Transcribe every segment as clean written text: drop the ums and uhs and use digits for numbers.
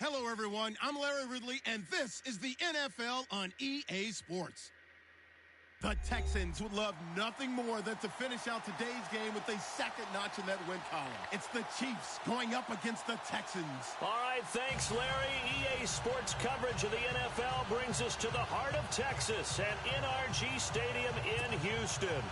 Hello, everyone. I'm Larry Ridley, and this is the NFL on EA Sports. The Texans would love nothing more than to finish out today's game with a second notch in that win column. It's the Chiefs going up against the Texans. All right, thanks, Larry. EA Sports coverage of the NFL brings us to the heart of Texas at NRG Stadium in Houston.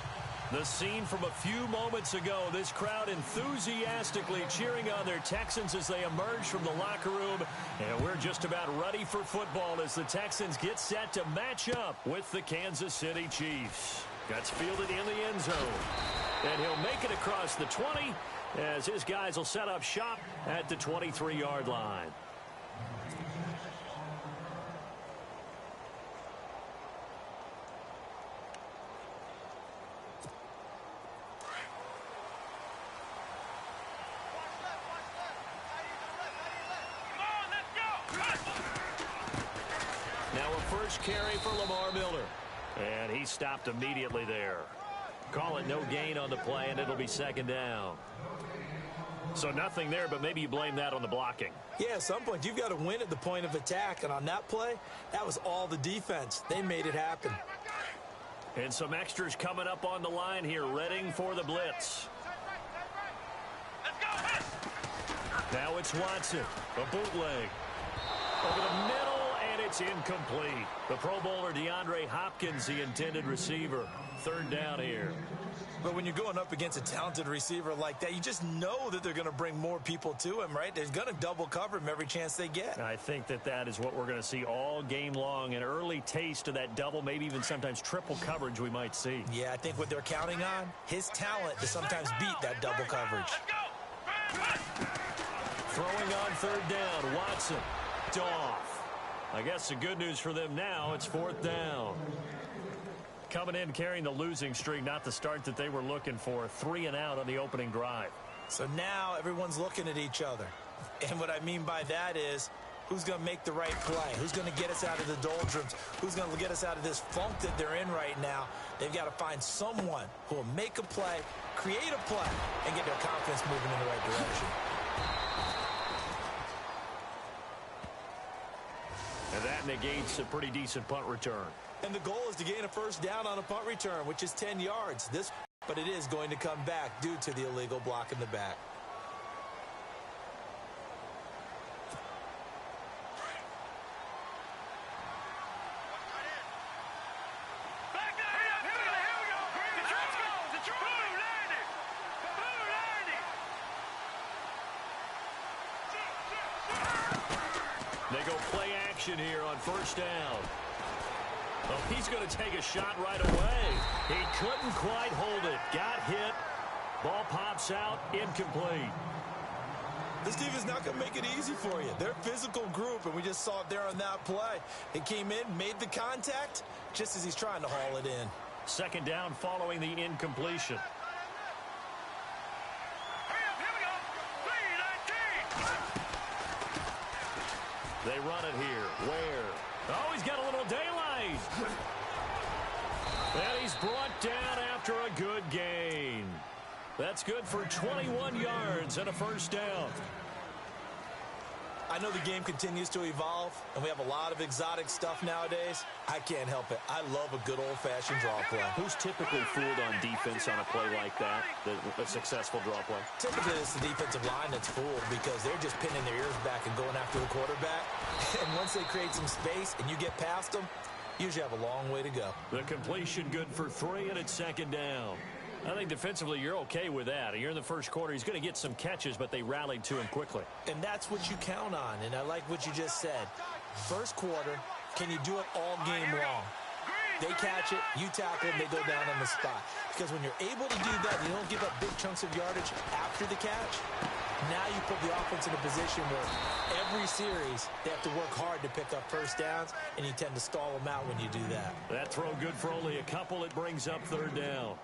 The scene from a few moments ago, this crowd enthusiastically cheering on their Texans as they emerge from the locker room. And we're just about ready for football as the Texans get set to match up with the Kansas City Chiefs. Gets fielded in the end zone. And he'll make it across the 20 as his guys will set up shop at the 23-yard line. Carry for Lamar Miller. And he stopped immediately there. Call it no gain on the play, and it'll be second down. So nothing there, but maybe you blame that on the blocking. Yeah, at some point, you've got to win at the point of attack. And on that play, that was all the defense. They made it happen. And some extras coming up on the line here, readying for the blitz. Now it's Watson, a bootleg. Over the middle. It's incomplete. The Pro Bowler DeAndre Hopkins, the intended receiver. Third down here. But when you're going up against a talented receiver like that, you just know that they're going to bring more people to him, right? They're going to double cover him every chance they get. I think that is what we're going to see all game long. An early taste of that double, maybe even sometimes triple coverage we might see. Yeah, I think what they're counting on, his talent to sometimes beat that double coverage. Throwing on third down, Watson. Off. I guess the good news for them now, it's fourth down. Coming in carrying the losing streak, not the start that they were looking for. 3 and out on the opening drive. So now everyone's looking at each other. And what I mean by that is, who's going to make the right play? Who's going to get us out of the doldrums? Who's going to get us out of this funk that they're in right now? They've got to find someone who will make a play, create a play, and get their confidence moving in the right direction. And that negates a pretty decent punt return. And the goal is to gain a first down on a punt return, which is 10 yards. But it is going to come back due to the illegal block in the back. They go play action here on first down. Oh, he's going to take a shot right away. He couldn't quite hold it. Got hit. Ball pops out. Incomplete. This team is not going to make it easy for you. They're a physical group, and we just saw it there on that play. It came in, made the contact, just as he's trying to haul it in. Second down following the incompletion. They run it here. Where? Oh, he's got a little daylight. And he's brought down after a good gain. That's good for 21 yards and a first down. I know the game continues to evolve, and we have a lot of exotic stuff nowadays. I can't help it. I love a good old-fashioned draw play. Who's typically fooled on defense on a play like that, a successful draw play? Typically, it's the defensive line that's fooled because they're just pinning their ears back and going after the quarterback. And once they create some space and you get past them, you usually have a long way to go. The completion good for 3, and it's second down. I think defensively you're okay with that. You're in the first quarter. He's going to get some catches, but they rallied to him quickly. And that's what you count on, and I like what you just said. First quarter, can you do it all game long? They catch it, you tackle them, they go down on the spot. Because when you're able to do that, you don't give up big chunks of yardage after the catch. Now you put the offense in a position where every series they have to work hard to pick up first downs, and you tend to stall them out when you do that. That throw good for only a couple. It brings up third down.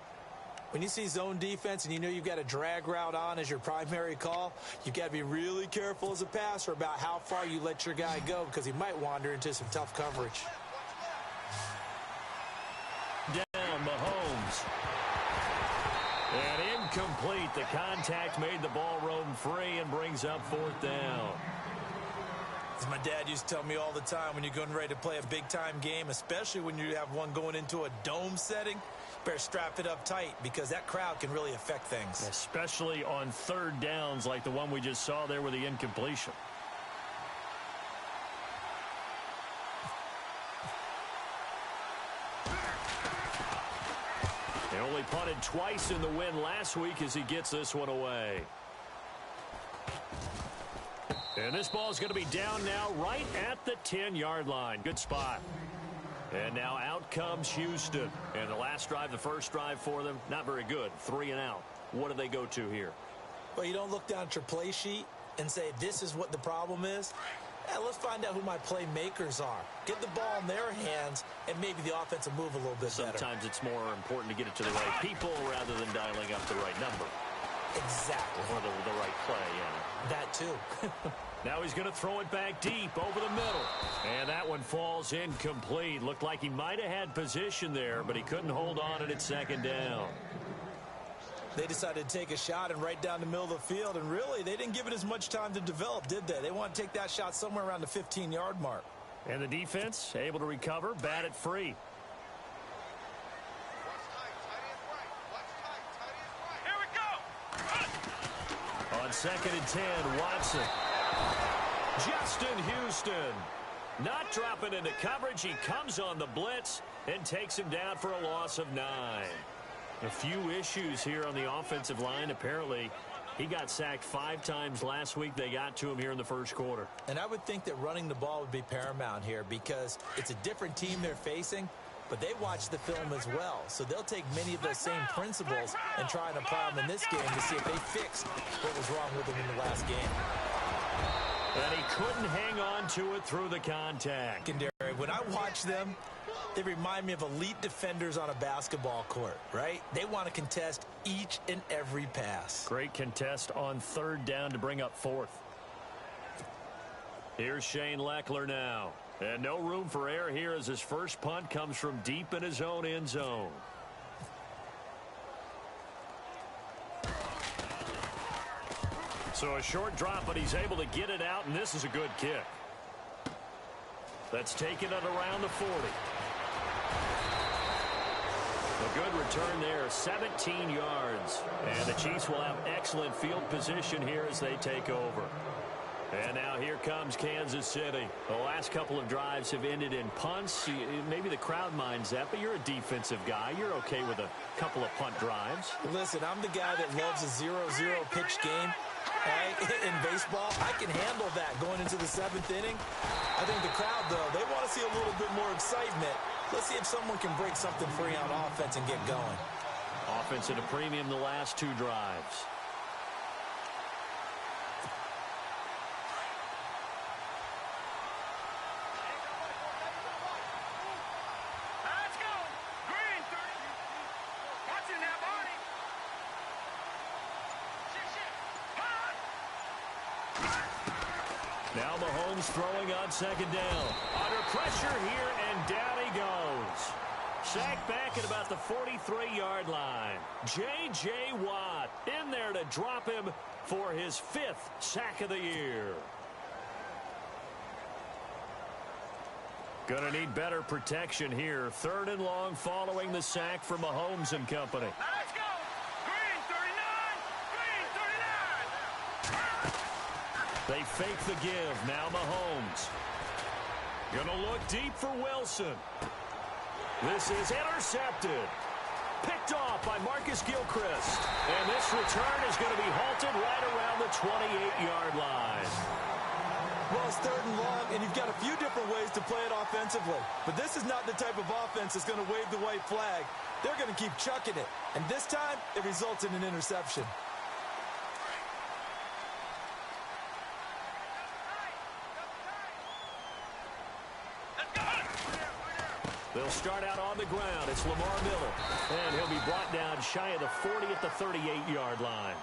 When you see zone defense and you know you've got a drag route on as your primary call, you've got to be really careful as a passer about how far you let your guy go because he might wander into some tough coverage. Down Mahomes. And incomplete. The contact made the ball roam free and brings up fourth down. As my dad used to tell me all the time, when you're getting ready to play a big-time game, especially when you have one going into a dome setting, better strap it up tight because that crowd can really affect things. Especially on third downs like the one we just saw there with the incompletion. They only punted twice in the win last week as he gets this one away. And this ball is going to be down now right at the 10-yard line. Good spot. And now out comes Houston. And the last drive, the first drive for them, not very good. 3 and out. What do they go to here? Well, you don't look down at your play sheet and say, this is what the problem is. Yeah, let's find out who my playmakers are. Get the ball in their hands, and maybe the offense will move a little bit better. Sometimes it's more important to get it to the right people rather than dialing up the right number. Exactly. Or the right play, yeah. That too. Now he's going to throw it back deep over the middle. And that one falls incomplete. Looked like he might have had position there, but he couldn't hold on at its second down. They decided to take a shot and right down the middle of the field, and really, they didn't give it as much time to develop, did they? They want to take that shot somewhere around the 15-yard mark. And the defense able to recover, bat it free. Here we go. On 2nd and 10, Watson. Justin Houston not dropping into coverage. He comes on the blitz and takes him down for a loss of 9. A few issues here on the offensive line. Apparently, he got sacked 5 times last week. They got to him here in the first quarter. And I would think that running the ball would be paramount here because it's a different team they're facing, but they watch the film as well. So they'll take many of those same principles and try and apply them in this game to see if they fix what was wrong with them in the last game. And he couldn't hang on to it through the contact. When I watch them, they remind me of elite defenders on a basketball court, right? They want to contest each and every pass. Great contest on 3rd down to bring up 4th. Here's Shane Leckler now. And no room for error here as his first punt comes from deep in his own end zone. So a short drop, but he's able to get it out, and this is a good kick. That's taken it around the 40. A good return there, 17 yards. And the Chiefs will have excellent field position here as they take over. And now here comes Kansas City. The last couple of drives have ended in punts. Maybe the crowd minds that, but you're a defensive guy. You're okay with a couple of punt drives. Listen, I'm the guy that loves a 0-0 pitch game. Right? In baseball, I can handle that going into the 7th inning. I think the crowd, though, they want to see a little bit more excitement. Let's see if someone can break something free on offense and get going. Offense at a premium the last 2 drives. Let's go. Green. Watch it now, Barney. Now Mahomes throwing on 2nd down. Under pressure here, and down he goes. Sacked back at about the 43-yard line. J.J. Watt in there to drop him for his 5th sack of the year. Gonna need better protection here. 3rd and long following the sack for Mahomes and company. Let's go. Green 39. They fake the give. Now Mahomes. Gonna look deep for Wilson. This is intercepted. Picked off by Marcus Gilchrist. And this return is going to be halted right around the 28-yard line. Well, it's 3rd and long, and you've got a few different ways to play it offensively. But this is not the type of offense that's going to wave the white flag. They're going to keep chucking it. And this time, it results in an interception. They'll start out on the ground. It's Lamar Miller. And he'll be brought down shy of the 40 at the 38-yard line.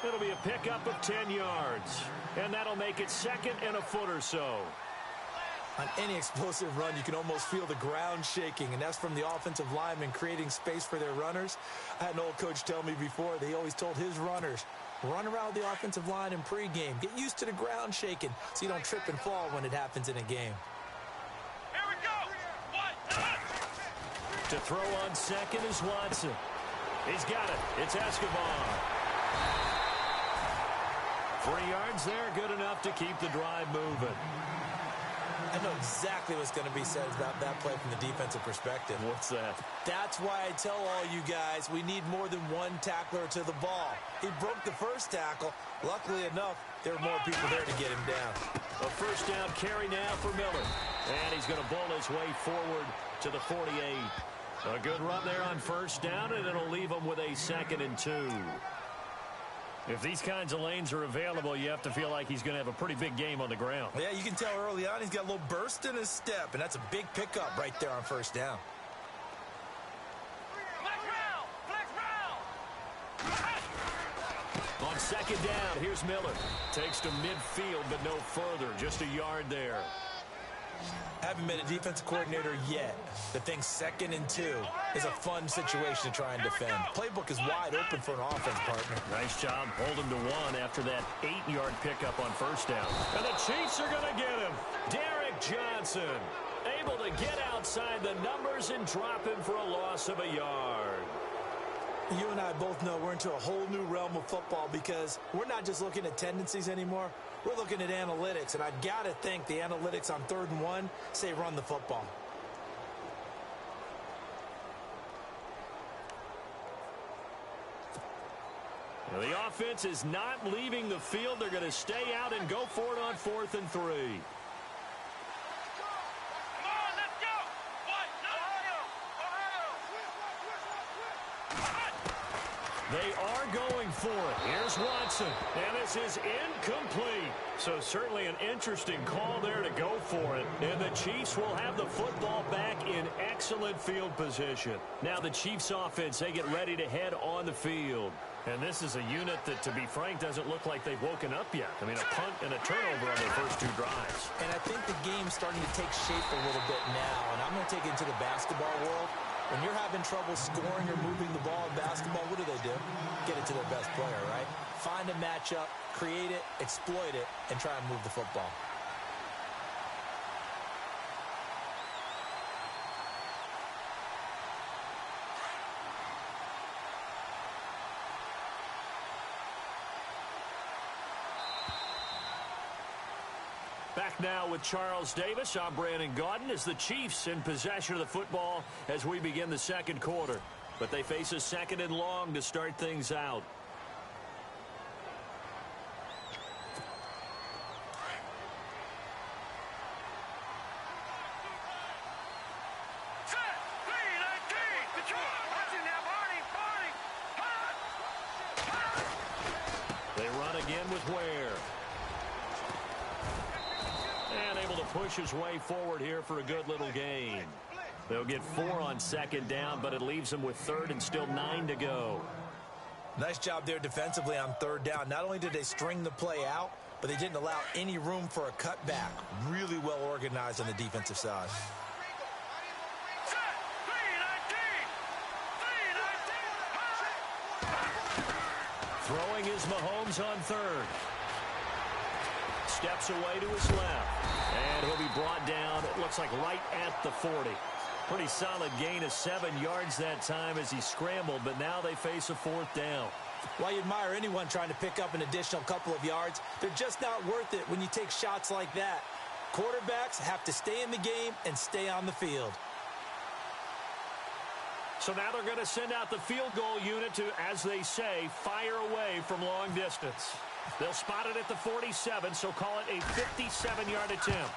It'll be a pickup of 10 yards. And that'll make it 2nd and a foot or so. On any explosive run, you can almost feel the ground shaking, and that's from the offensive linemen creating space for their runners. I had an old coach tell me before, they always told his runners, Run around the offensive line in pregame. Get used to the ground shaking so you don't trip and fall when it happens in a game. Here we go. To throw on second is Watson. He's got it. It's Escobar. 3 yards there, good enough to keep the drive moving. I know exactly what's going to be said about that play from the defensive perspective. What's that? That's why I tell all you guys we need more than one tackler to the ball. He broke the first tackle. Luckily enough, there were more people there to get him down. A first down carry now for Miller. And he's going to bowl his way forward to the 48. A good run there on first down, and it'll leave him with a 2nd and 2. If these kinds of lanes are available, you have to feel like he's going to have a pretty big game on the ground. Yeah, you can tell early on he's got a little burst in his step, and that's a big pickup right there on first down. On second down, here's Miller. Takes to midfield, but no further. Just a yard there. Haven't been a defensive coordinator yet, but think 2nd and 2 is a fun situation to try and defend. Playbook is wide open for an offense, partner. Nice job. Hold him to 1 after that 8-yard pickup on first down. And the Chiefs are going to get him. Derrick Johnson able to get outside the numbers and drop him for a loss of a yard. You and I both know we're into a whole new realm of football because we're not just looking at tendencies anymore. We're looking at analytics, and I've got to think the analytics on 3rd and 1 say run the football. Now, the offense is not leaving the field. They're going to stay out and go for it on 4th and 3. Come on, let's go. They are going for it. Here's Watson. And this is incomplete. So certainly an interesting call there to go for it. And the Chiefs will have the football back in excellent field position. Now the Chiefs offense, they get ready to head on the field. And this is a unit that, to be frank, doesn't look like they've woken up yet. I mean, a punt and a turnover on their first 2 drives. And I think the game's starting to take shape a little bit now. And I'm going to take it into the basketball world. When you're having trouble scoring or moving the ball in basketball, what do? Get it to their best player, right? Find a matchup, create it, exploit it, and try and move the football. Back now with Charles Davis. I'm Brandon Gaudin as the Chiefs in possession of the football as we begin the 2nd quarter. But they face a 2nd and long to start things out. They run again with Ware. And able to push his way forward here for a good little gain. They'll get 4 on 2nd down, but it leaves them with 3rd and still 9 to go. Nice job there defensively on 3rd down. Not only did they string the play out, but they didn't allow any room for a cutback. Really well organized on the defensive side. Throwing is Mahomes on 3rd. Steps away to his left. And he'll be brought down, it looks like right at the 40. Pretty solid gain of 7 yards that time as he scrambled, but now they face a 4th down. While you admire anyone trying to pick up an additional couple of yards, they're just not worth it when you take shots like that. Quarterbacks have to stay in the game and stay on the field. So now they're going to send out the field goal unit to, as they say, fire away from long distance. They'll spot it at the 47, so call it a 57-yard attempt.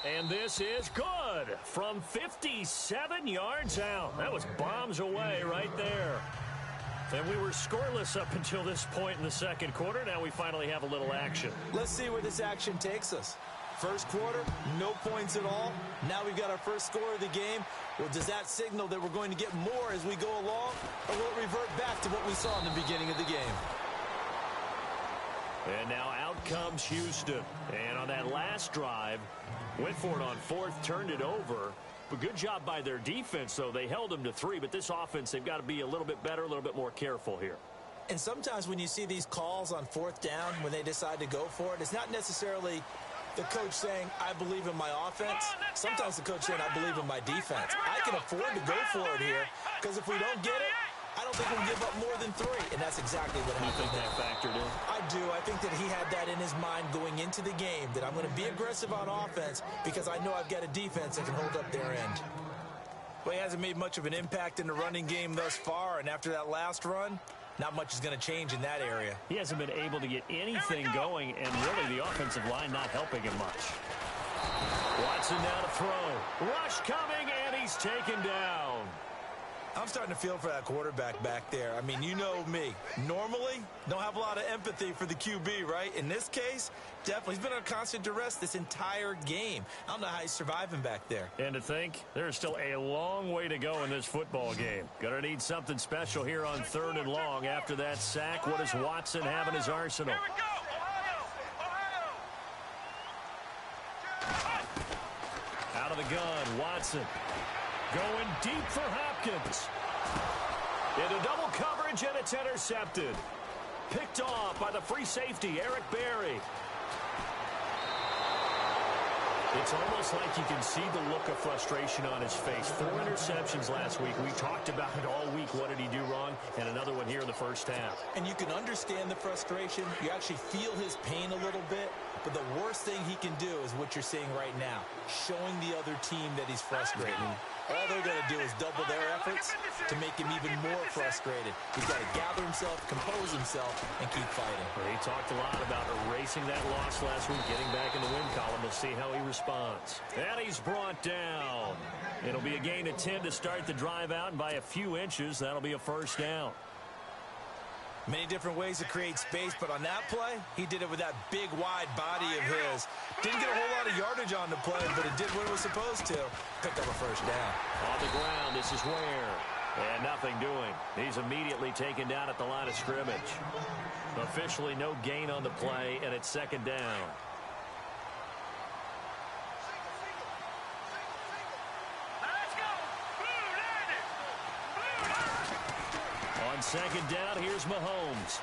And this is good from 57 yards out. That was bombs away right there. And we were scoreless up until this point in the 2nd quarter. Now we finally have a little action. Let's see where this action takes us. First quarter, no points at all. Now we've got our first score of the game. Well, does that signal that we're going to get more as we go along? Or will it revert back to what we saw in the beginning of the game? And now out comes Houston. And on that last drive, went for it on 4th, turned it over. But good job by their defense, though. They held them to 3, but this offense, they've got to be a little bit better, a little bit more careful here. And sometimes when you see these calls on fourth down, when they decide to go for it, it's not necessarily the coach saying, I believe in my offense. Sometimes the coach saying, I believe in my defense. I can afford to go for it here because if we don't get it, I don't think we'll give up more than 3. And that's exactly what happened. You think that factored in? I do. I think that he had that in his mind going into the game, that I'm going to be aggressive on offense because I know I've got a defense that can hold up their end. Well, he hasn't made much of an impact in the running game thus far, and after that last run, not much is going to change in that area. He hasn't been able to get anything going, and really the offensive line not helping him much. Watson now to throw. Rush coming, and he's taken down. I'm starting to feel for that quarterback back there. I mean, you know me. Normally, don't have a lot of empathy for the QB, right? In this case, definitely. He's been under constant duress this entire game. I don't know how he's surviving back there. And to think, there's still a long way to go in this football game. Gonna need something special here on 3rd and long after that sack. What does Watson have in his arsenal? Here we go. Ohio. Out of the gun, Watson. Going deep for Hopkins. Into double coverage, and it's intercepted. Picked off by the free safety, Eric Berry. It's almost like you can see the look of frustration on his face. 4 interceptions last week. We talked about it all week. What did he do wrong? And another one here in the first half. And you can understand the frustration. You actually feel his pain a little bit. But the worst thing he can do is what you're seeing right now, showing the other team that he's frustrated. All they're going to do is double their efforts to make him even more frustrated. He's got to gather himself, compose himself, and keep fighting. Well, he talked a lot about erasing that loss last week, getting back in the win column. We'll see how he responds. And he's brought down. It'll be a gain of 10 to start the drive out, and by a few inches, that'll be a first down. Many different ways to create space, but on that play, he did it with that big, wide body of his. Didn't get a whole lot of yardage on the play, but it did what it was supposed to. Picked up a first down. On the ground, this is Ware. And nothing doing. He's immediately taken down at the line of scrimmage. Officially no gain on the play, and it's 2nd down. Let's go. Blue landed. Blue landed. On 2nd down, here's Mahomes.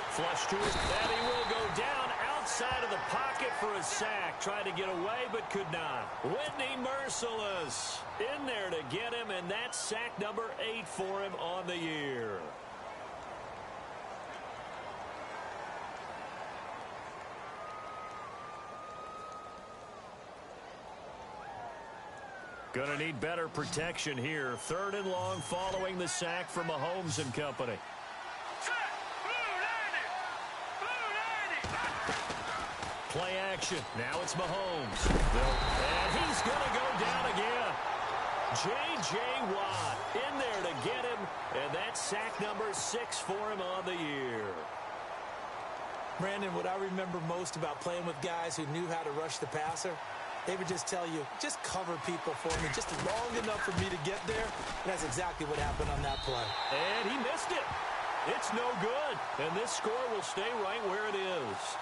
Flush to his, and he will go down outside of the pocket for a sack. Tried to get away, but could not. Whitney merciless in there to get him, and that's sack number 8 for him on the year. Gonna need better protection here. 3rd and long following the sack from Mahomes and company. Play action. Now it's Mahomes. And he's going to go down again. J.J. Watt in there to get him. And that's sack number 6 for him on the year. Brandon, what I remember most about playing with guys who knew how to rush the passer, they would just tell you, just cover people for me, just long enough for me to get there. And that's exactly what happened on that play. And he missed it. It's no good. And this score will stay right where it is.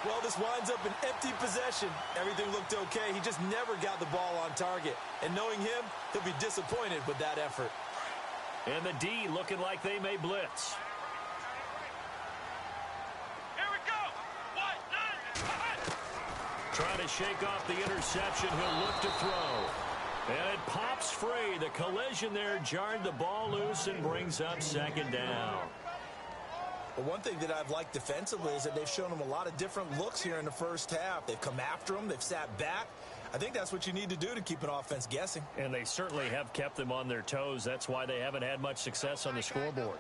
Well, this winds up an empty possession. Everything looked okay. He just never got the ball on target. And knowing him, he'll be disappointed with that effort. And the D looking like they may blitz. Here we go. 1, 9, Trying to shake off the interception. He'll look to throw. And it pops free. The collision there jarred the ball loose and brings up 2nd down. Well, one thing that I've liked defensively is that they've shown him a lot of different looks here in the first half. They've come after him. They've sat back. I think that's what you need to do to keep an offense guessing. And they certainly have kept them on their toes. That's why they haven't had much success on the scoreboard.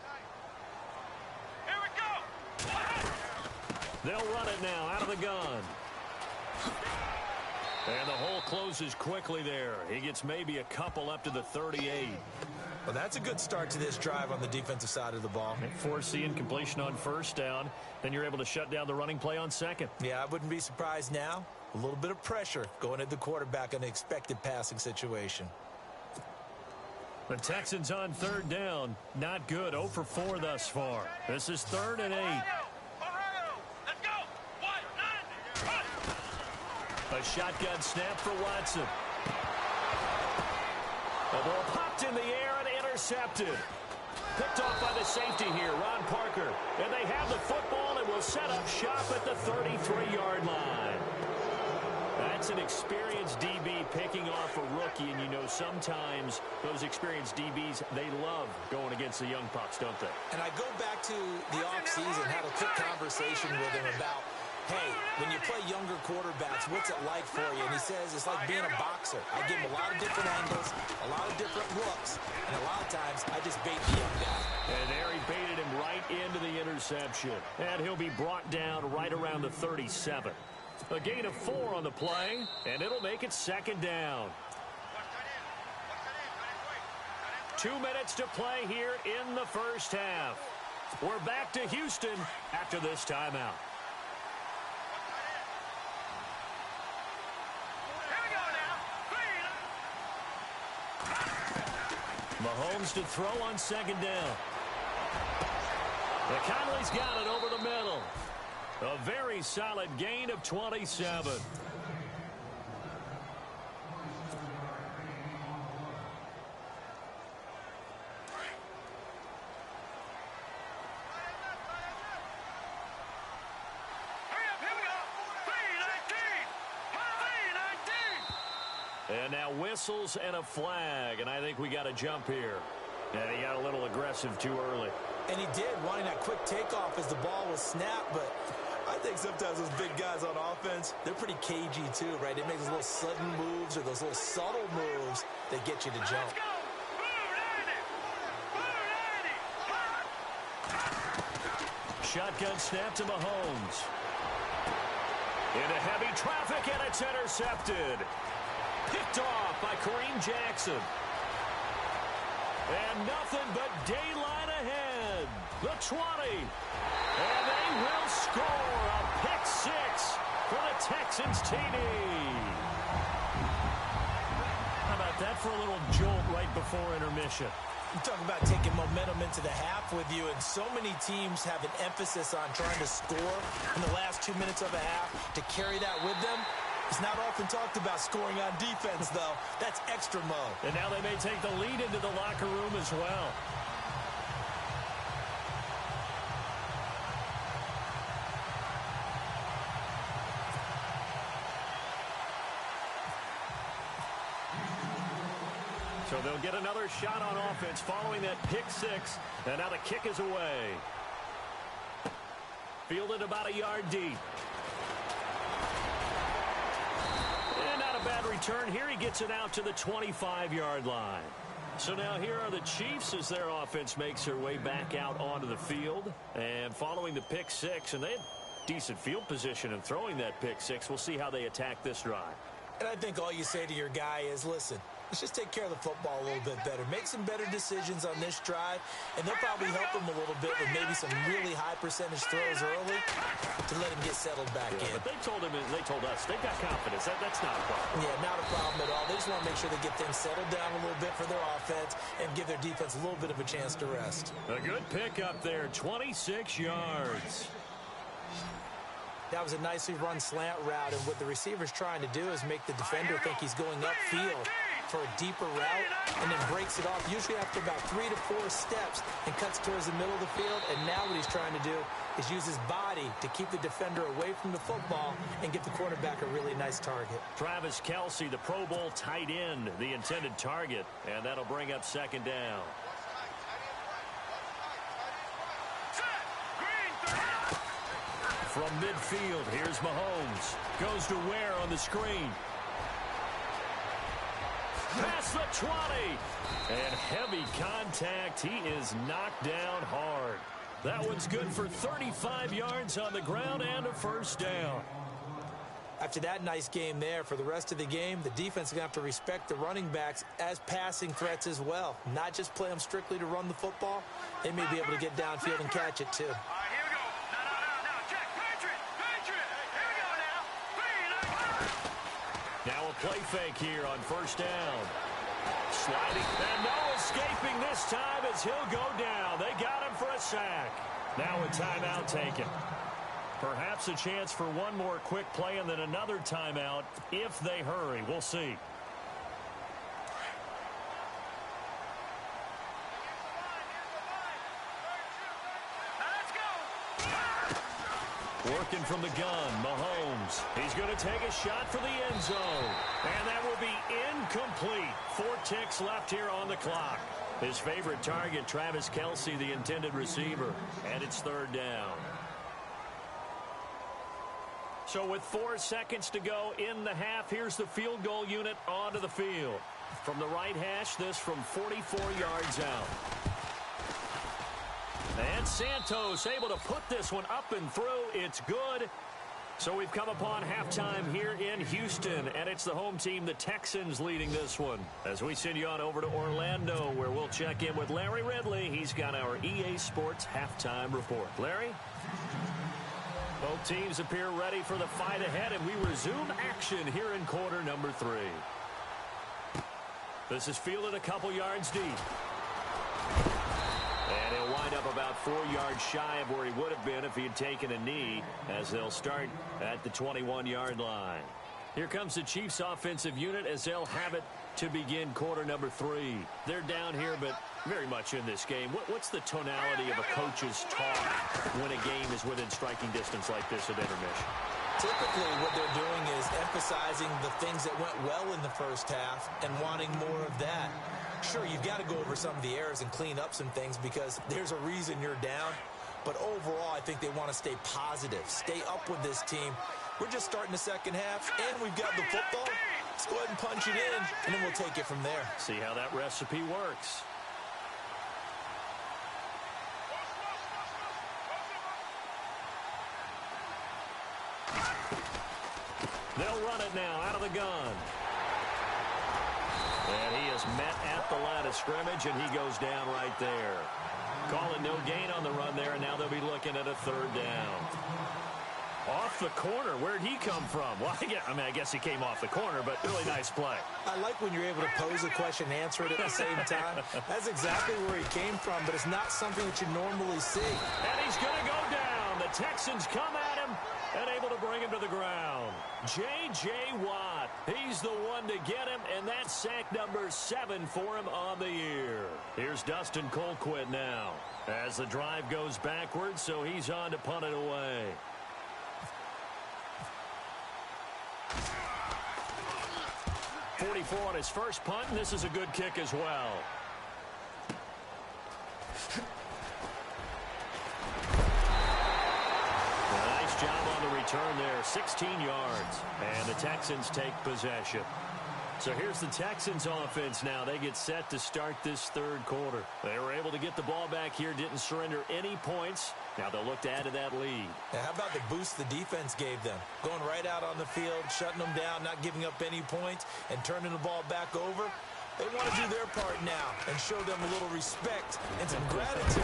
Here we go. They'll run it now out of the gun. And the hole closes quickly there. He gets maybe a couple up to the 38. Well, that's a good start to this drive on the defensive side of the ball. Foreseeing completion on 1st down. Then you're able to shut down the running play on 2nd. Yeah, I wouldn't be surprised now. A little bit of pressure going at the quarterback in the expected passing situation. The Texans on 3rd down. Not good. 0 for 4 thus far. This is 3rd and 8. Ohio. Let's go. 1, 9, A shotgun snap for Watson. The ball popped in the air and intercepted. Picked off by the safety here, Ron Parker. And they have the football and will set up shop at the 33-yard line. That's an experienced DB picking off a rookie, and you know sometimes those experienced DBs, they love going against the young pucks, don't they? And I go back to the offseason, had a quick conversation with him about, hey, when you play younger quarterbacks, what's it like for you? And he says it's like being a boxer. I give him a lot of different angles, a lot of different looks, and a lot of times I just bait the young guy. And there he baited him right into the interception. And he'll be brought down right around the 37. A gain of 4 on the play, and it'll make it second down. 2 minutes to play here in the first half. We're back to Houston after this timeout. Mahomes to throw on second down. Conley's got it over the middle. A very solid gain of 27. And now whistles and a flag, and I think we got a jump here. And he got a little aggressive too early. And he did, wanting that quick takeoff as the ball was snapped, but I think sometimes those big guys on offense, they're pretty cagey too, right? They make those little sudden moves or those little subtle moves that get you to jump. Shotgun snap to Mahomes. Into heavy traffic, and it's intercepted. Picked off by Kareem Jackson. And nothing but daylight ahead. The 20. And they will score a pick 6 for the Texans TD. How about that for a little jolt right before intermission? You talk about taking momentum into the half with you, and so many teams have an emphasis on trying to score in the last 2 minutes of a half. To carry that with them, it's not often talked about scoring on defense, though. That's extra mode. And now they may take the lead into the locker room as well. So they'll get another shot on offense following that pick 6. And now the kick is away. Fielded about a yard deep. And not a bad return here. He gets it out to the 25-yard line. So now here are the Chiefs as their offense makes their way back out onto the field. And following the pick 6, and they had decent field position in throwing that pick 6. We'll see how they attack this drive. And I think all you say to your guy is, listen, let's just take care of the football a little bit better. Make some better decisions on this drive, and they'll probably help him a little bit with maybe some really high percentage throws early to let him get settled back in. But they told us, they've got confidence. That's not a problem. Yeah, not a problem at all. They just want to make sure they get things settled down a little bit for their offense and give their defense a little bit of a chance to rest. A good pick up there, 26 yards. That was a nicely run slant route, and what the receiver's trying to do is make the defender think he's going upfield for a deeper route, and then breaks it off, usually after about 3 to 4 steps, and cuts towards the middle of the field. And now what he's trying to do is use his body to keep the defender away from the football and get the quarterback a really nice target. Travis Kelce, the Pro Bowl tight end, the intended target, and that'll bring up second down. From midfield, here's Mahomes. Goes to Ware on the screen. Past the 20. And heavy contact. He is knocked down hard. That one's good for 35 yards on the ground and a first down. After that nice game there, for the rest of the game, the defense is going to have to respect the running backs as passing threats as well. Not just play them strictly to run the football. They may be able to get downfield and catch it, too. Now a play fake here on first down. Sliding, and no escaping this time as he'll go down. They got him for a sack. Now a timeout taken. Perhaps a chance for one more quick play and then another timeout if they hurry. We'll see. Working from the gun, Mahomes. He's going to take a shot for the end zone. And that will be incomplete. 4 ticks left here on the clock. His favorite target, Travis Kelce, the intended receiver. And it's 3rd down. So with 4 seconds to go in the half, here's the field goal unit onto the field. From the right hash, this from 44 yards out. And Santos able to put this one up and through. It's good. So we've come upon halftime here in Houston, and it's the home team, the Texans, leading this one. As we send you on over to Orlando, where we'll check in with Larry Ridley. He's got our EA Sports halftime report. Larry? Both teams appear ready for the fight ahead, and we resume action here in quarter number 3. This is fielded a couple yards deep. And he'll wind up about 4 yards shy of where he would have been if he had taken a knee, as they'll start at the 21-yard line. Here comes the Chiefs offensive unit as they'll have it to begin quarter number 3. They're down here, but very much in this game. What's the tonality of a coach's talk when a game is within striking distance like this at intermission? Typically, what they're doing is emphasizing the things that went well in the first half and wanting more of that. Sure, you've got to go over some of the errors and clean up some things because there's a reason you're down. But overall, I think they want to stay positive, stay up with this team. We're just starting the second half, and we've got the football. Let's go ahead and punch it in, and then we'll take it from there. See how that recipe works. They'll run it now out of the gun. And he is met at the line of scrimmage, and he goes down right there. Calling no gain on the run there, and now they'll be looking at a 3rd down. Off the corner. Where'd he come from? Well, I guess he came off the corner, but really nice play. I like when you're able to pose a question and answer it at the same time. That's exactly where he came from, but it's not something that you normally see. And he's going to go down. The Texans come at him and able to bring him to the ground. J.J. Watt, he's the one to get him, and that's sack number 7 for him on the year. Here's Dustin Colquitt now as the drive goes backwards, so he's on to punt it away. .44 on his first punt, and this is a good kick as well. Nice job on the return there, 16 yards, and the Texans take possession. So here's the Texans offense now. They get set to start this 3rd quarter. They were able to get the ball back here, didn't surrender any points. Now they'll look to add to that lead. Now, how about the boost the defense gave them? Going right out on the field, shutting them down, not giving up any points, and turning the ball back over. They want to do their part now and show them a little respect and some gratitude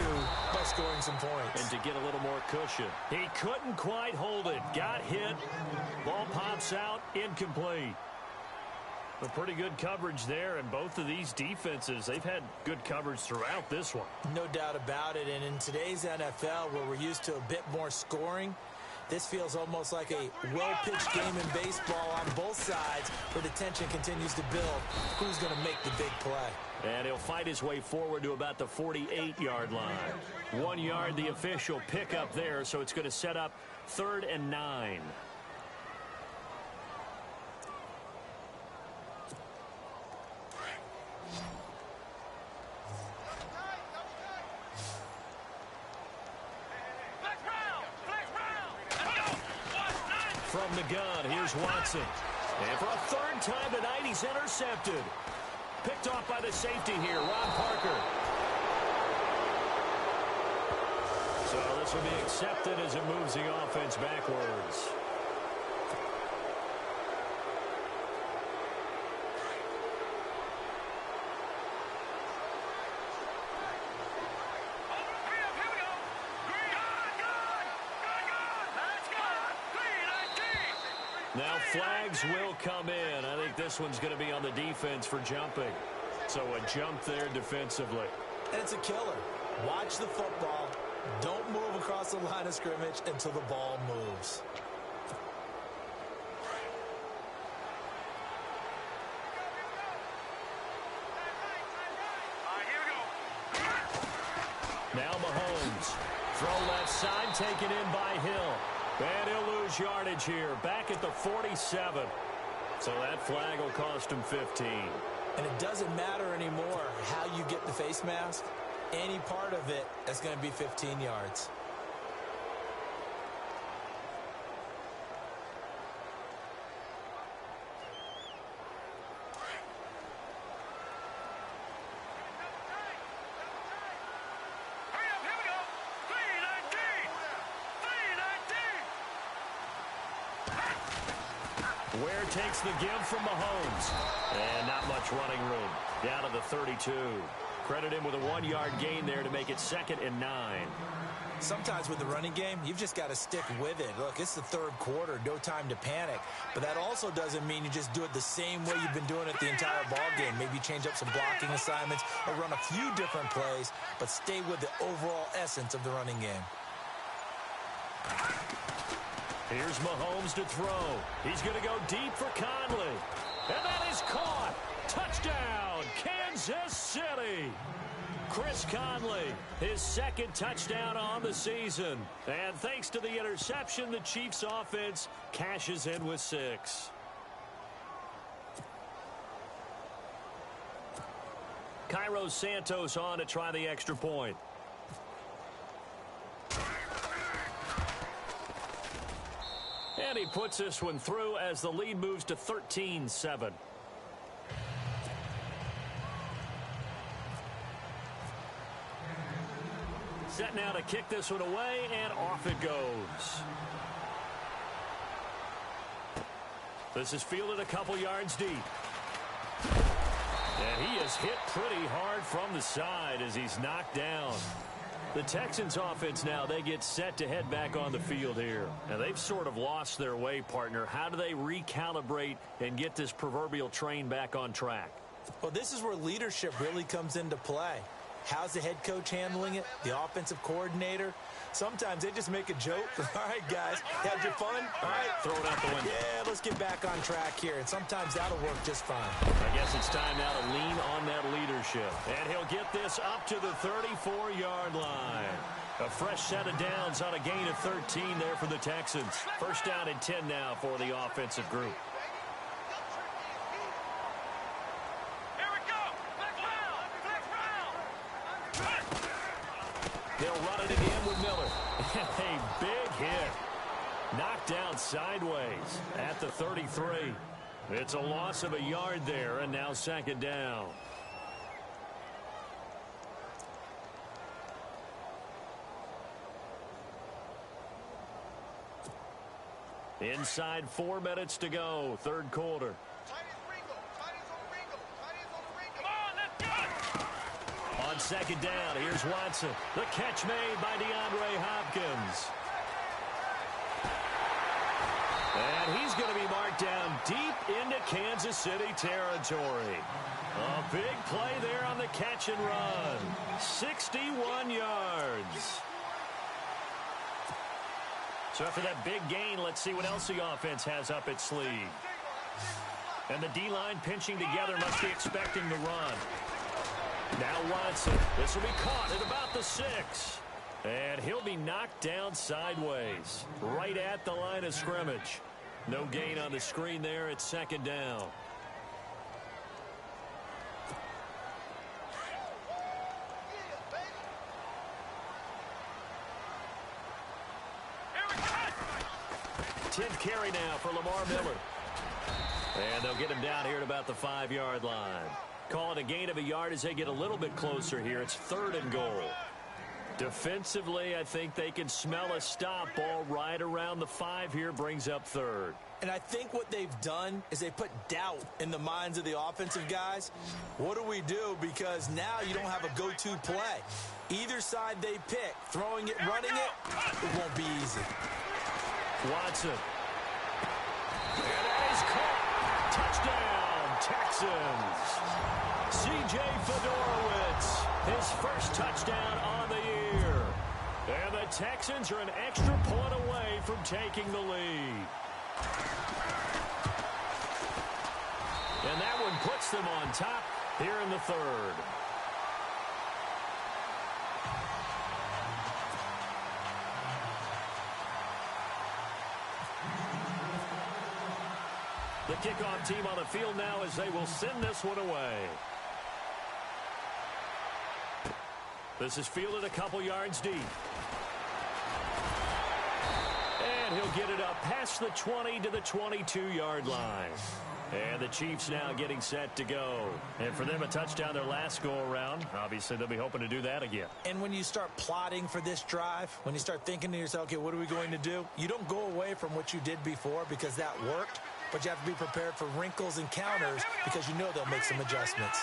by scoring some points. And to get a little more cushion. He couldn't quite hold it. Got hit. Ball pops out. Incomplete. A pretty good coverage there, and both of these defenses, they've had good coverage throughout this one. No doubt about it, and in today's NFL, where we're used to a bit more scoring, this feels almost like a well-pitched game in baseball on both sides, where the tension continues to build. Who's going to make the big play? And he'll fight his way forward to about the 48-yard line. 1 yard, the official pickup there, so it's going to set up 3rd and 9. From the gun, here's Watson. And for a 3rd time tonight, he's intercepted. Picked off by the safety here, Ron Parker. So this will be accepted as it moves the offense backwards. Now flags will come in. I think this one's going to be on the defense for jumping. So a jump there defensively. And it's a killer. Watch the football. Don't move across the line of scrimmage until the ball moves. Now Mahomes. Throw left side, taken in by Hill. And he'll lose yardage here, back at the 47. So that flag will cost him 15. And it doesn't matter anymore how you get the face mask. Any part of it is going to be 15 yards. Ware takes the give from Mahomes. And not much running room. Down to the 32. Credit him with a 1-yard gain there to make it 2nd and 9. Sometimes with the running game, you've just got to stick with it. Look, it's the third quarter, no time to panic. But that also doesn't mean you just do it the same way you've been doing it the entire ball game. Maybe change up some blocking assignments or run a few different plays, but stay with the overall essence of the running game. Here's Mahomes to throw. He's going to go deep for Conley. And that is caught. Touchdown, Kansas City. Chris Conley, his 2nd touchdown on the season. And thanks to the interception, the Chiefs offense cashes in with 6. Cairo Santos on to try the extra point. And he puts this one through as the lead moves to 13-7. Set now to kick this one away, and off it goes. This is fielded a couple yards deep. And he is hit pretty hard from the side as he's knocked down. The Texans offense now, they get set to head back on the field here. And they've sort of lost their way, partner. How do they recalibrate and get this proverbial train back on track? Well, this is where leadership really comes into play. How's the head coach handling it? The offensive coordinator? Sometimes they just make a joke. All right, guys, had your fun? All right, throw it out the window. Yeah, let's get back on track here. And sometimes that'll work just fine. I guess it's time now to lean on that leadership. And he'll get this up to the 34-yard line. A fresh set of downs on a gain of 13 there for the Texans. First down and 10 now for the offensive group. They'll run it again with Miller. A big hit. Knocked down sideways at the 33. It's a loss of a yard there, and now 2nd down. Inside 4 minutes to go, 3rd quarter. On 2nd down, here's Watson. The catch made by DeAndre Hopkins. And he's going to be marked down deep into Kansas City territory. A big play there on the catch and run. 61 yards. So after that big gain, let's see what else the offense has up its sleeve. And the D-line pinching together, must be expecting the run. Now Watson. This will be caught at about the 6. And he'll be knocked down sideways, right at the line of scrimmage. No gain on the screen there. It's 2nd down. Tenth carry now for Lamar Miller. And they'll get him down here at about the 5-yard line. Call it a gain of a yard as they get a little bit closer here. It's 3rd and goal. Defensively, I think they can smell a stop. Ball right around the 5 here, brings up 3rd. And I think what they've done is they put doubt in the minds of the offensive guys. What do we do? Because now you don't have a go-to play. Either side they pick, throwing it, running it, it won't be easy. Watson. And that is caught. Touchdown, Texans. C.J. Fedorowicz, his first touchdown on the year. And the Texans are an extra point away from taking the lead. And that one puts them on top here in the 3rd. The kickoff team on the field now as they will send this one away. This is fielded a couple yards deep. And he'll get it up past the 20 to the 22-yard line. And the Chiefs now getting set to go. And for them, a touchdown their last go-around. Obviously, they'll be hoping to do that again. And when you start plotting for this drive, when you start thinking to yourself, okay, what are we going to do? You don't go away from what you did before because that worked, but you have to be prepared for wrinkles and counters because you know they'll make some adjustments.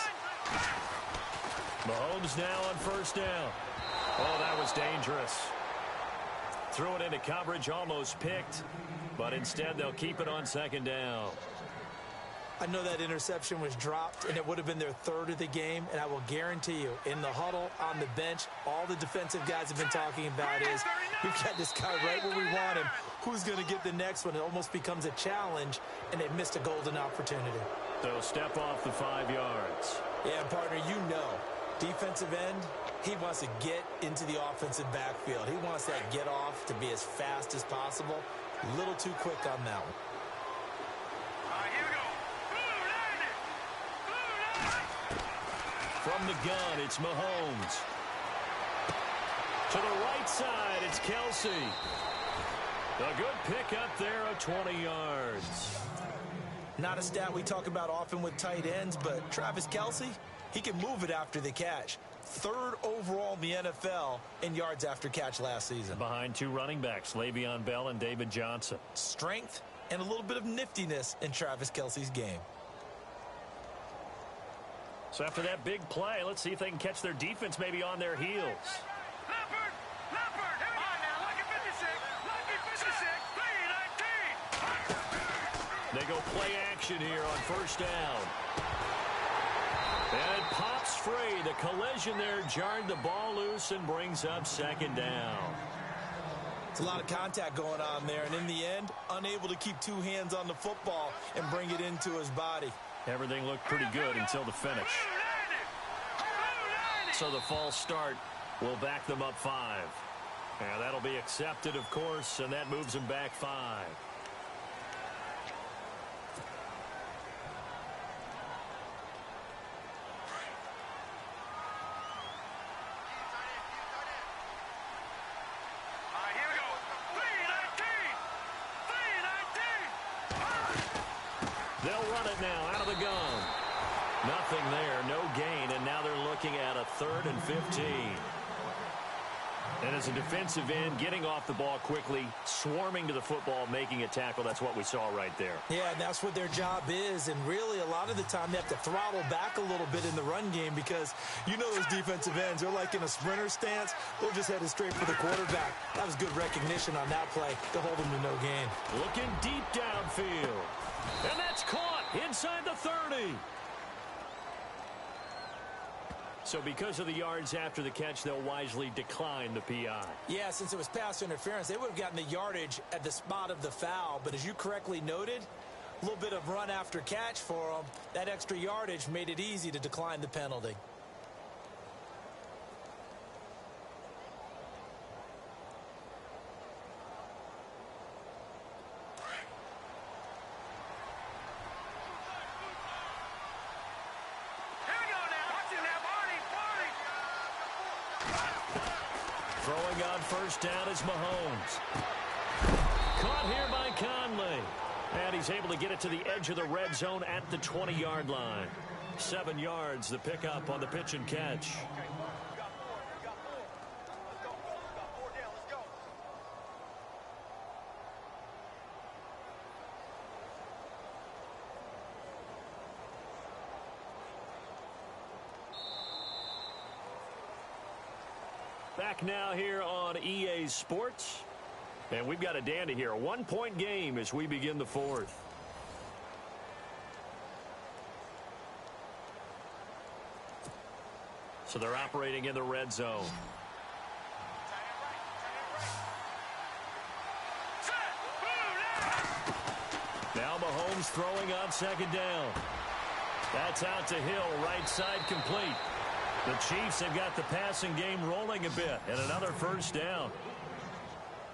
Mahomes now on first down. Oh, that was dangerous. Threw it into coverage, almost picked, but instead they'll keep it on second down. I know that interception was dropped, and it would have been their third of the game, and I will guarantee you, in the huddle, on the bench, all the defensive guys have been talking about is, we've got this guy right where we want him. Who's going to get the next one? It almost becomes a challenge, and they've missed a golden opportunity. They'll step off the 5 yards. Yeah, partner, you know, defensive end, he wants to get into the offensive backfield. He wants that get off to be as fast as possible. A little too quick on that one. From the gun, it's Mahomes. To the right side, it's Kelsey. A good pick up there of 20 yards. Not a stat we talk about often with tight ends, but Travis Kelsey, he can move it after the catch. Third overall in the NFL in yards after catch last season. Behind 2 running backs, Le'Veon Bell and David Johnson. Strength and a little bit of niftiness in Travis Kelsey's game. So after that big play, let's see if they can catch their defense maybe on their heels. Leopard, here we go. Lucky 56, They go play action here on first down. And it pops free. The collision there jarred the ball loose and brings up second down. It's a lot of contact going on there, and in the end, unable to keep 2 hands on the football and bring it into his body. Everything looked pretty good until the finish. So the false start will back them up 5. And that'll be accepted, of course, and that moves them back 5. They'll run it now out of the gun. Nothing there, no gain, and now they're looking at a 3rd and 15. And as a defensive end, getting off the ball quickly, swarming to the football, making a tackle, that's what we saw right there. Yeah, and that's what their job is, and really a lot of the time they have to throttle back a little bit in the run game because you know those defensive ends, they're like in a sprinter stance, they're just headed straight for the quarterback. That was good recognition on that play to hold them to no gain. Looking deep downfield. And that's caught inside the 30. So because of the yards after the catch, they'll wisely decline the PI. Yeah, since it was pass interference, they would have gotten the yardage at the spot of the foul. But as you correctly noted, a little bit of run after catch for them. That extra yardage made it easy to decline the penalty. Throwing on first down is Mahomes. Caught here by Conley. And he's able to get it to the edge of the red zone at the 20-yard line. 7 yards, the pickup on the pitch and catch. Back now here on EA Sports. And we've got a dandy here. A 1-point game as we begin the 4th. So they're operating in the red zone. Now Mahomes throwing on second down. That's out to Hill, right side complete. The Chiefs have got the passing game rolling a bit, and another first down.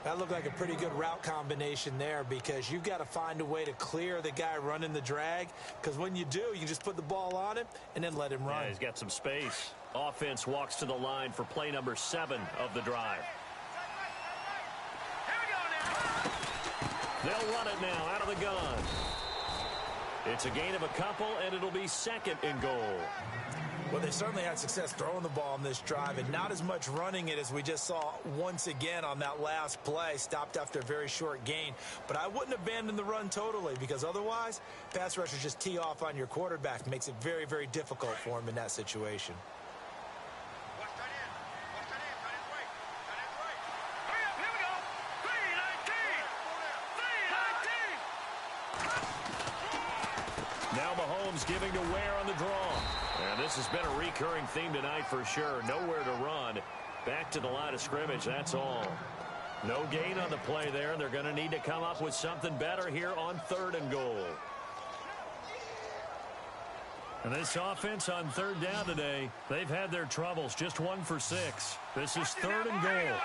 That looked like a pretty good route combination there because you've got to find a way to clear the guy running the drag, because when you do, you just put the ball on him and then let him run. Yeah, he's got some space. Offense walks to the line for play number 7 of the drive. They'll run it now out of the gun. It's a gain of a couple, and it'll be 2nd and goal. Well, they certainly had success throwing the ball on this drive and not as much running it as we just saw once again on that last play. Stopped after a very short gain. But I wouldn't abandon the run totally, because otherwise, pass rushers just tee off on your quarterback. Makes it very, very difficult for him in that situation. Now Mahomes giving to Ware on the draw. And this has been a recurring theme tonight for sure. Nowhere to run. Back to the line of scrimmage, that's all. No gain on the play there. They're going to need to come up with something better here on 3rd and goal. And this offense on 3rd down today, they've had their troubles. Just 1 for 6. This is 3rd and goal.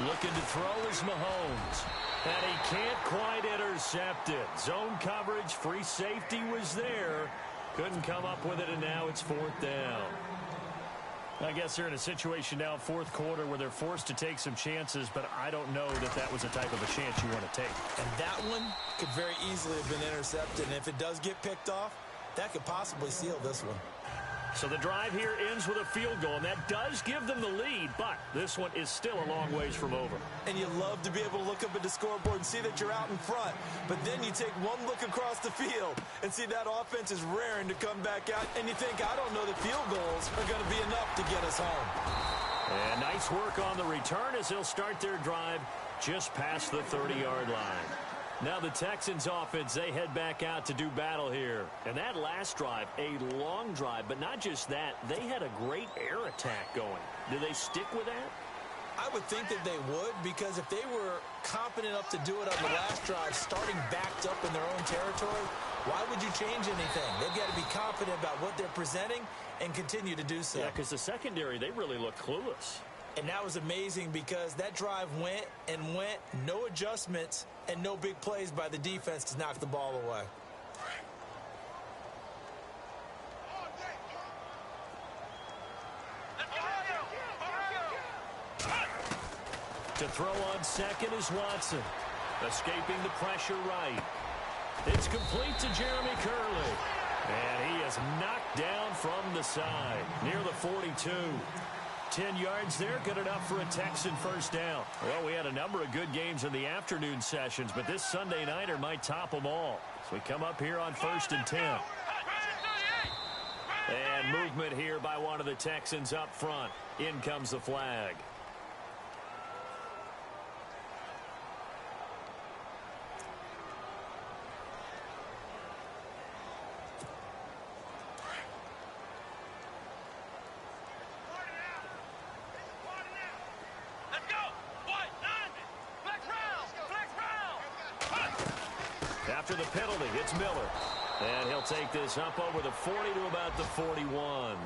Looking to throw is Mahomes. And he can't quite intercept it. Zone coverage, free safety was there. Couldn't come up with it, and now it's 4th down. I guess they're in a situation now, 4th quarter, where they're forced to take some chances, but I don't know that that was the type of a chance you want to take. And that one could very easily have been intercepted, and if it does get picked off, that could possibly seal this one. So the drive here ends with a field goal, and that does give them the lead, but this one is still a long ways from over. And you love to be able to look up at the scoreboard and see that you're out in front, but then you take one look across the field and see that offense is raring to come back out, and you think, I don't know that field goals are going to be enough to get us home. And nice work on the return as they'll start their drive just past the 30-yard line. Now the Texans offense, they head back out to do battle here. And that last drive, a long drive, but not just that, they had a great air attack going. Do they stick with that? I would think that they would, because if they were confident enough to do it on the last drive, starting backed up in their own territory, why would you change anything? They've got to be confident about what they're presenting and continue to do so. Yeah, because the secondary, they really look clueless. And that was amazing because that drive went and went, no adjustments, and no big plays by the defense to knock the ball away. To throw on 2nd is Watson. Escaping the pressure right. It's complete to Jeremy Curley. And he is knocked down from the side near the 42. 10 yards there, good enough for a Texan first down. Well, we had a number of good games in the afternoon sessions, but this Sunday nighter might top them all. So we come up here on 1st and 10. And movement here by one of the Texans up front. In comes the flag. After the penalty, it's Miller. And he'll take this up over the 40 to about the 41.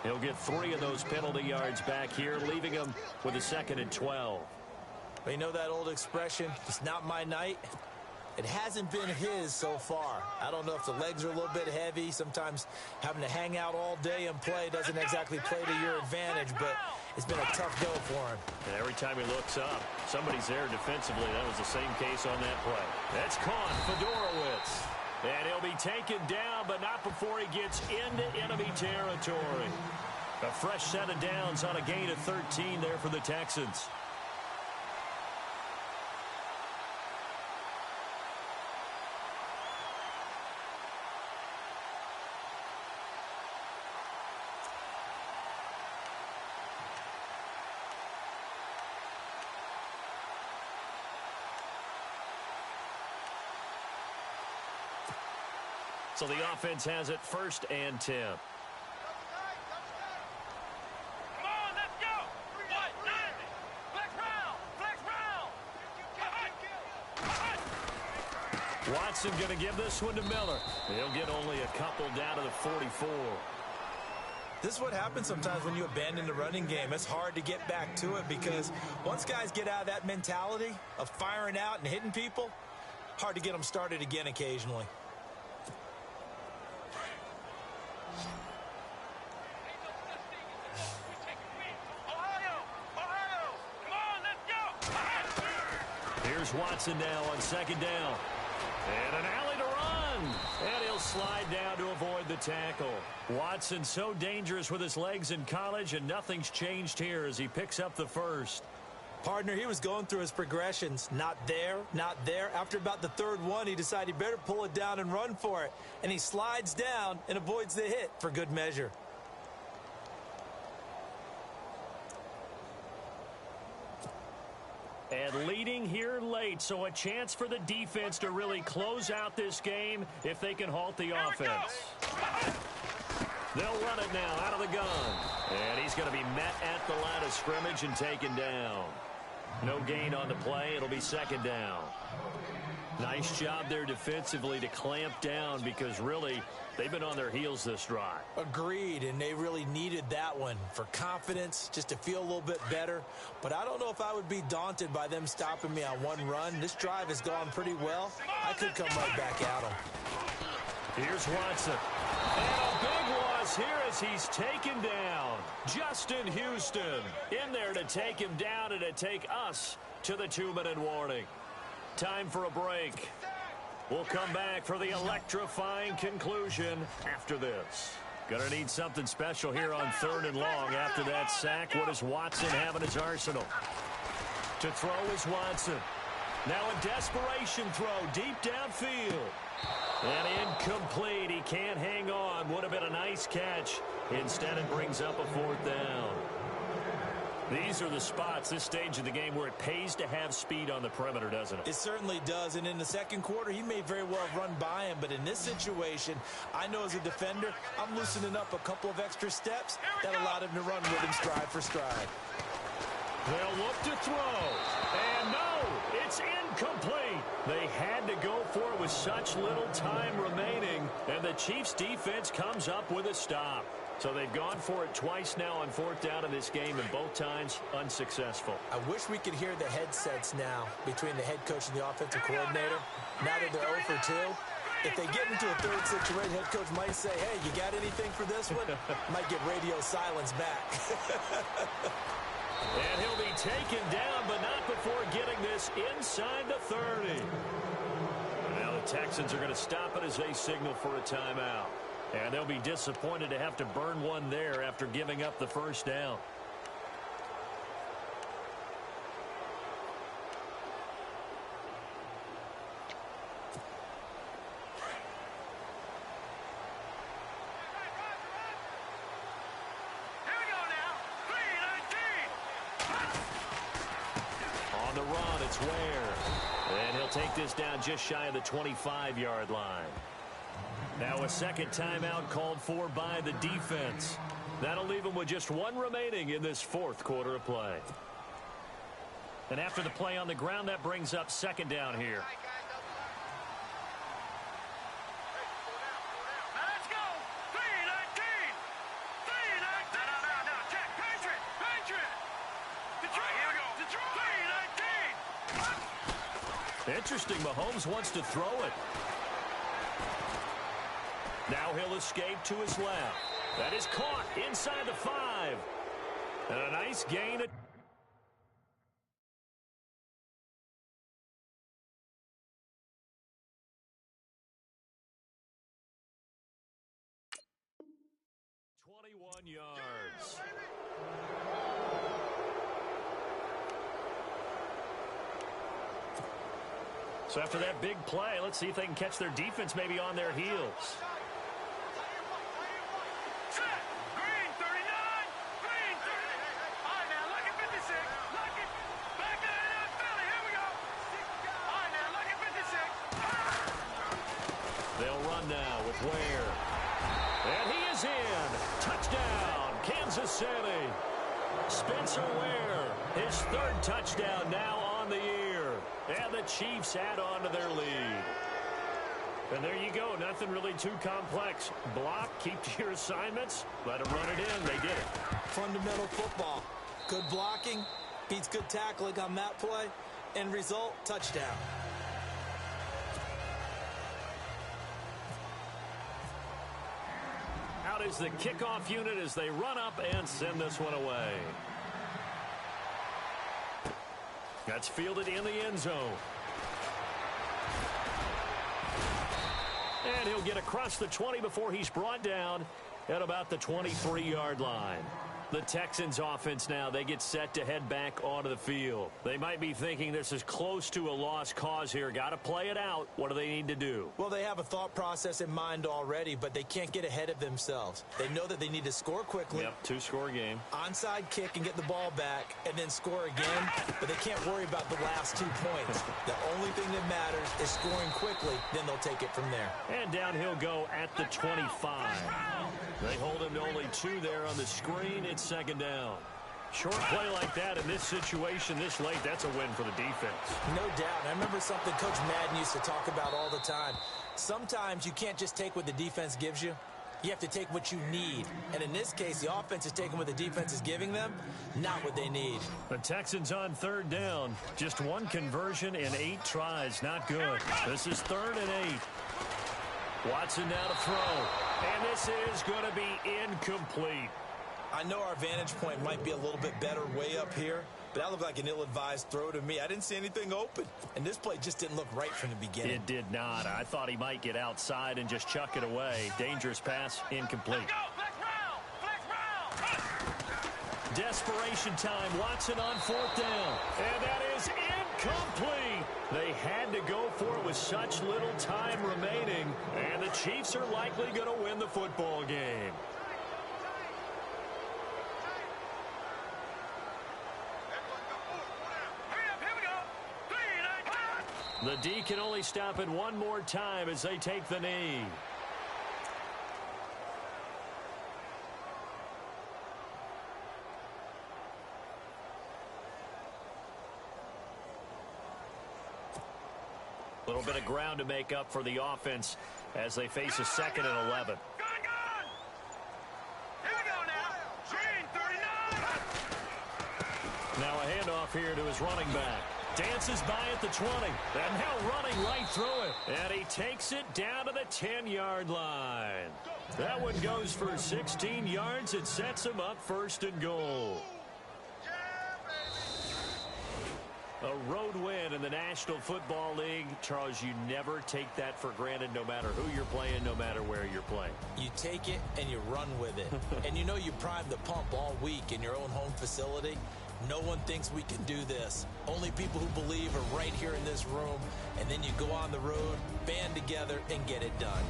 He'll get 3 of those penalty yards back here, leaving him with a 2nd and 12. But you know that old expression, it's not my night? It hasn't been his so far. I don't know if the legs are a little bit heavy. Sometimes having to hang out all day and play doesn't exactly play to your advantage, but it's been a tough go for him. And every time he looks up, somebody's there defensively. That was the same case on that play. That's caught, Fedorowicz. And he'll be taken down, but not before he gets into enemy territory. A fresh set of downs on a gain of 13 there for the Texans. So the offense has it 1st and 10. Come on, let's go. What? Flex round. Flex round. Watson going to give this one to Miller. He'll get only a couple down to the 44. This is what happens sometimes when you abandon the running game. It's hard to get back to it because once guys get out of that mentality of firing out and hitting people, hard to get them started again occasionally. Here's Watson now on second down. And an alley to run. And he'll slide down to avoid the tackle. Watson so dangerous with his legs in college, and nothing's changed here as he picks up the first. Partner, he was going through his progressions. Not there, not there. After about the third one, he decided he better pull it down and run for it. And he slides down and avoids the hit for good measure. And leading here late, so a chance for the defense to really close out this game if they can halt the offense. They'll run it now out of the gun. And he's going to be met at the line of scrimmage and taken down. No gain on the play. It'll be second down. Nice job there defensively to clamp down because really they've been on their heels this drive. Agreed, and they really needed that one for confidence, just to feel a little bit better. But I don't know if I would be daunted by them stopping me on one run. This drive has gone pretty well. I could come right back at them. Here's Watson. And a big loss here as he's taken down. Justin Houston in there to take him down and to take us to the 2-minute warning. Time for a break. We'll come back for the electrifying conclusion after this. Gonna need something special here on 3rd and long after that sack. What does Watson have in his arsenal? To throw is Watson. Now a desperation throw deep downfield. And incomplete. He can't hang on. Would have been a nice catch. Instead, it brings up a 4th down. These are the spots, this stage of the game, where it pays to have speed on the perimeter, doesn't it? It certainly does, and in the second quarter, he may very well have run by him, but in this situation, I know as a defender, I'm loosening up a couple of extra steps that allowed him to run with him stride for stride. They'll look to throw, and no, it's incomplete. They had to go for it with such little time remaining, and the Chiefs' defense comes up with a stop. So they've gone for it twice now on 4th down in this game, and both times unsuccessful. I wish we could hear the headsets now between the head coach and the offensive coordinator. Now that they're 0 for 2, if they get into a third situation, head coach might say, hey, you got anything for this one? Might get radio silence back. And he'll be taken down, but not before getting this inside the 30. Now the Texans are going to stop it as they signal for a timeout. And they'll be disappointed to have to burn one there after giving up the first down. Here we go now. 3-19. On the run, it's Ware. And he'll take this down just shy of the 25-yard line. Now a second timeout called for by the defense. That'll leave them with just one remaining in this 4th quarter of play. And after the play on the ground, that brings up second down here. Now let's go. 3-19. 3-19. No. Check. Patriot. Detroit. Here we go. Detroit. 3-19. Interesting. Mahomes wants to throw it. Now he'll escape to his left. That is caught inside the 5. And a nice gain. Yards. So after that big play, let's see if they can catch their defense maybe on their heels. Set. Green 39. Green 30. All right, now look at 56. Look at back of that Philly. Here we go. All right, now look at 56. They'll run now with Ware. And he is in. Touchdown, Kansas City. Spencer Ware, his 3rd touchdown now on the year. And the Chiefs add on to their lead. And there you go. Nothing really too complex. Block, keep to your assignments, let them run it in. They did it. Fundamental football. Good blocking beats good tackling on that play. End result, touchdown. Out is the kickoff unit as they run up and send this one away. That's fielded in the end zone. And he'll get across the 20 before he's brought down at about the 23-yard line. The Texans offense now, they get set to head back onto the field. They might be thinking this is close to a lost cause here. Got to play it out. What do they need to do? Well, they have a thought process in mind already, but they can't get ahead of themselves. They know that they need to score quickly. Yep, two-score game. Onside kick and get the ball back and then score again, but they can't worry about the last 2 points. The only thing that matters is scoring quickly, then they'll take it from there. And down he'll go at the 25. They hold him to only 2 there on the screen. It's second down. Short play like that in this situation this late, that's a win for the defense. No doubt. I remember something Coach Madden used to talk about all the time. Sometimes you can't just take what the defense gives you. You have to take what you need. And in this case, the offense is taking what the defense is giving them, not what they need. The Texans on third down. Just 1 conversion in 8 tries. Not good. This is 3rd and 8. Watson now to throw. And this is going to be incomplete. I know our vantage point might be a little bit better way up here, but that looked like an ill-advised throw to me. I didn't see anything open, and this play just didn't look right from the beginning. It did not. I thought he might get outside and just chuck it away. Dangerous pass, incomplete. Desperation time. Watson on 4th down. And that is incomplete. They had to go for it with such little time remaining, and the Chiefs are likely going to win the football game. The D can only stop it 1 more time as they take the knee. A little bit of ground to make up for the offense as they face a 2nd and 11. Now a handoff here to his running back. Dances by at the 20. And now running right through it. And he takes it down to the 10-yard line. That one goes for 16 yards. It sets him up 1st and goal. A road win in the National Football League. Charles, you never take that for granted no matter who you're playing, no matter where you're playing. You take it and you run with it. And you know you primed the pump all week in your own home facility. No one thinks we can do this. Only people who believe are right here in this room. And then you go on the road, band together, and get it done.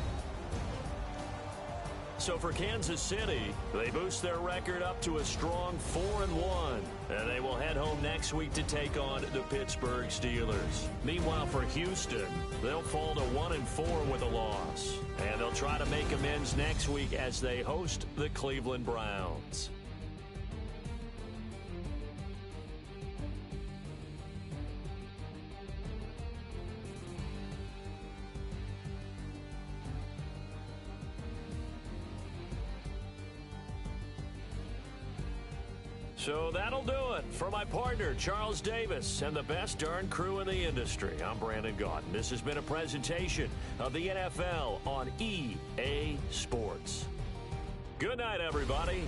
So for Kansas City, they boost their record up to a strong 4-1. And they will head home next week to take on the Pittsburgh Steelers. Meanwhile, for Houston, they'll fall to 1-4 with a loss. And they'll try to make amends next week as they host the Cleveland Browns. So that'll do it for my partner, Charles Davis, and the best darn crew in the industry. I'm Brandon Gaudin. This has been a presentation of the NFL on EA Sports. Good night, everybody.